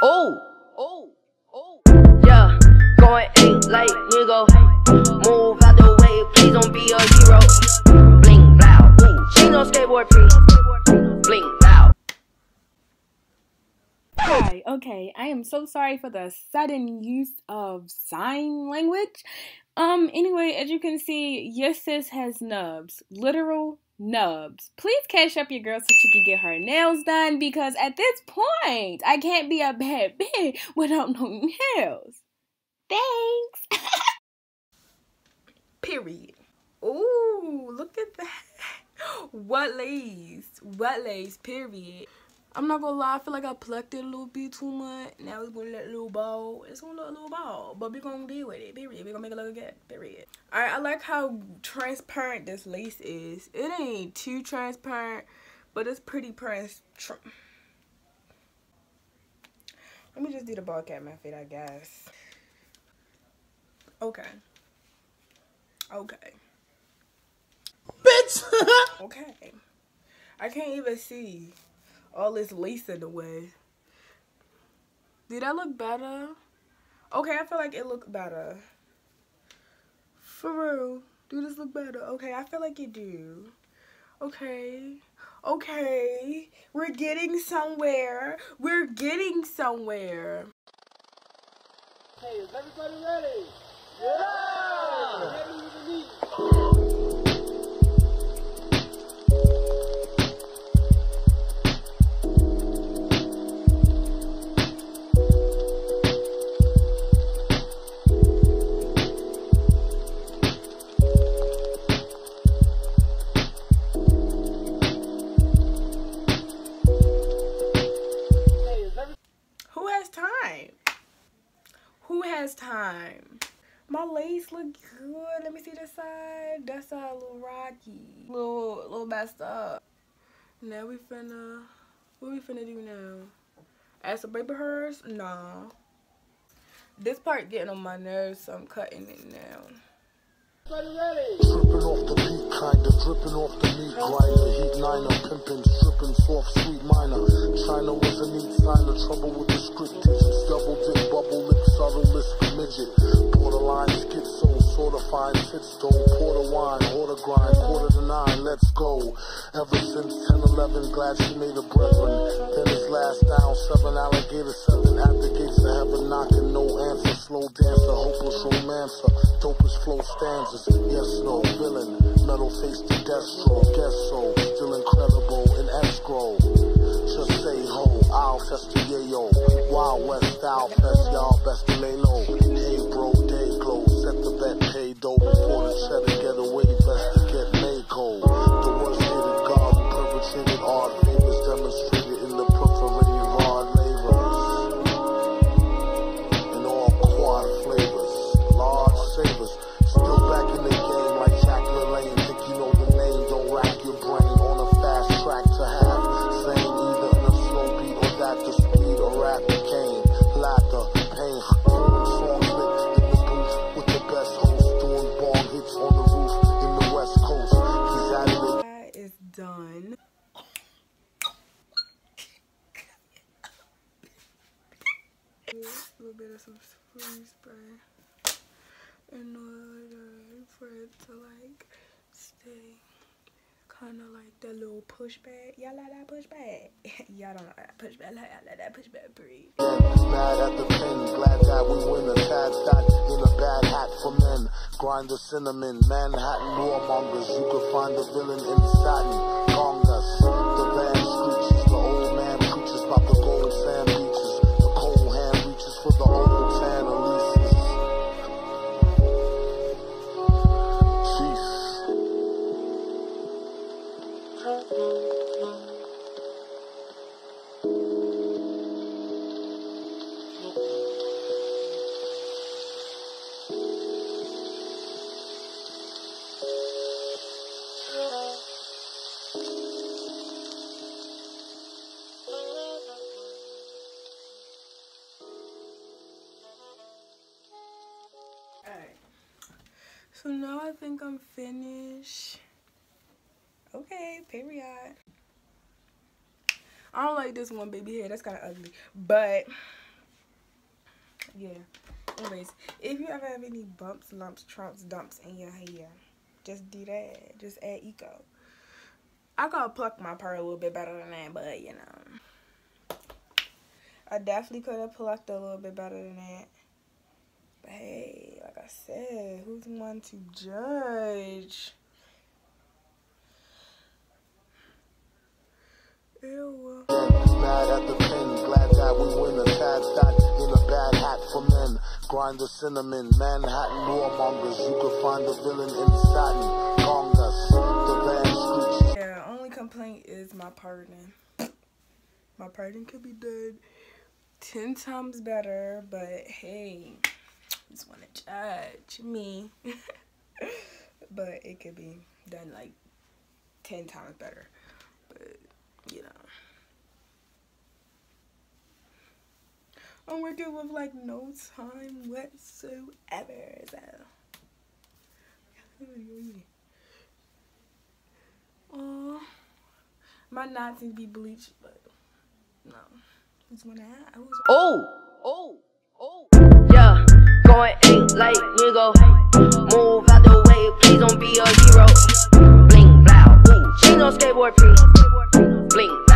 Oh, oh, oh. Yeah, going ain't like nigga. Move out the way, please don't be a hero. Bling, blow, ooh, she no skateboard pre. Bling, blow. Hi, okay, I am so sorry for the sudden use of sign language. Anyway, as you can see, your sis has nubs. Literal nubs. Please cash up your girl so she can get her nails done, because at this point, I can't be a bad bitch without no nails. Thanks. Period. Ooh, look at that. What lace? What lace? Period. I'm not gonna lie, I feel like I plucked it a little bit too much. Now it's gonna look a little bald. It's gonna look a little bald, but we're gonna deal with it, period. We're gonna make it look good, period. Alright, I like how transparent this lace is. It ain't too transparent, but it's pretty Let me just do the ball cap method, I guess. Okay. Okay. Bitch! Okay. I can't even see all this lace in the way. Did that look better? Okay, I feel like it looked better. For real. Do this look better? Okay, I feel like it do. Okay. Okay. We're getting somewhere. We're getting somewhere. Hey, is everybody ready? Yeah! Ready with the meat. Who has time? My lace look good. Let me see this side. That side a little rocky. Little messed up. Now we finna, what we finna do now? Add some baby hairs? Nah. This part getting on my nerves, so I'm cutting it now. Tripping off the beat, kinda dripping off the meat grinder. Heat niner, pimping, stripping, soft, sweet minor. China was a neat signer, trouble with the script teachers. Double dip, bubble lip, subtle list, midget. Borderline, schizo, sorta fine, sit stone, porter wine, order grind, 8:45, let's go. Ever since 10-11, glad she made a brethren. Then his last down, 7 alligators, 7 at the gates of heaven, knocking, no answer. Slow dancer, hopeless romancer, dopest flow stanzas. Yes, no, villain, metal face to destro, guess so, still incredible in escrow. Just say ho, I'll test the yayo. Wild West style fest, y'all best to lay low. Hey bro, day glow, set the bet, pay dough before the cheddar get away, best to get Mako. The worst hated God who perpetrated odd favors, demonstrated in the perforated hard labors. In all quad flavors, large savers. Still back in the game like Jack LaLanne. Think you know the name, don't rack your brain. On a fast track to have same, either in a slow beat or that the speed or rap became. Laughter, pain, songs mixed in the booth with the best host, doing bong hits on the roof in the West Coast. He's at it. That is done. A little bit of some free spray in order for it to like stay kind of like that little pushback. Y'all like that pushback? Y'all don't like that pushback. Like I like that pushback breed. Mad at the pen, glad that we win a tad fat in a bad hat for men. Grind the cinnamon, Manhattan warmongers. You could find the villain in satin. Gongas, the band screeches, the old man preaches about the golden sand beaches. The cold hand reaches for the old tan Elises. Alright. So now I think I'm finished. Okay, period. I don't like this one baby hair. That's kind of ugly. But Yeah. Anyways, if you ever have any bumps, lumps, trumps, dumps in your hair, just do that. Just add eco. I gotta pluck my pearl a little bit better than that, but you know, I definitely could have plucked a little bit better than that. But hey, like I said, who's the one to judge? Ew. Mad at the pen, glad that we win a tad that in a bad hat for men. Grind the cinnamon, Manhattan warmongers. You could find the villain in satin. Congas, the band screeching. Yeah, only complaint is my parting. My parting could be done 10 times better, but hey, just want to judge me. But it could be done like 10 times better. But you know, I'm working with like no time whatsoever. So, oh, my knots need to be bleached, but no. Who's one I was. Yeah, going ain't like nigga. Move out the way, please don't be a hero. Bling, blow, ooh, she no skateboard, please. Bling.